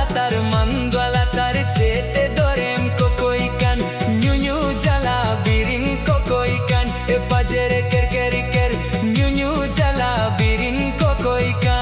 latar mando latar chete dorem kokoikan nyu nyu jala birin kokoikan e pajere ker ker ker nyu nyu jala birin kokoikan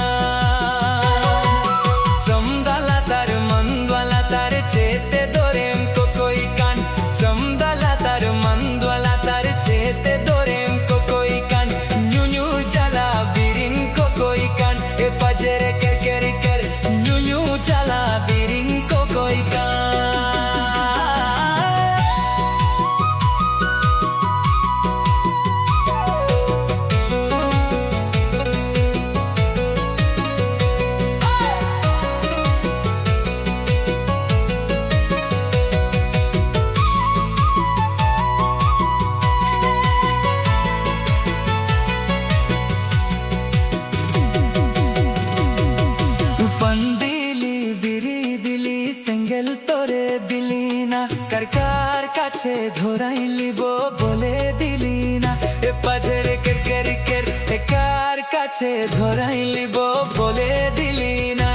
chamda latar mando latar chete dorem kokoikan chamda latar mando latar chete dorem kokoikan nyu nyu jala birin kokoikan e pajere ker ker ker nyu nyu jala birin kokoikan কার কাছে ধরাই লিব বলে দিলি না এ পাজের কের কের কের এ কার কাছে ধরাই লিব বলে দিলি না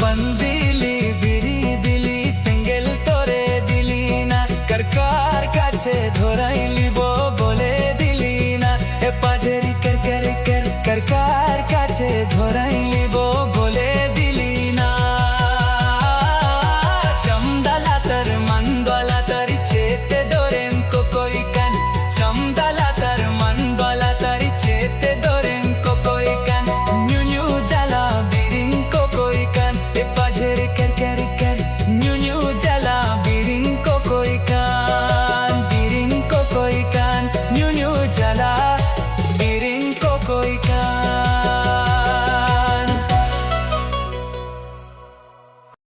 পান্দিলি বিড়ি দিলি সিঙ্গেল তোরে দিলি না কার কাছে ধরাই লিব বলে দিলি না এ পাজের কের কের কের কার কাছে ধরাই লিব বলে দিলি না chete dorem kokoikan nyu nyu jala birin kokoikan e pajere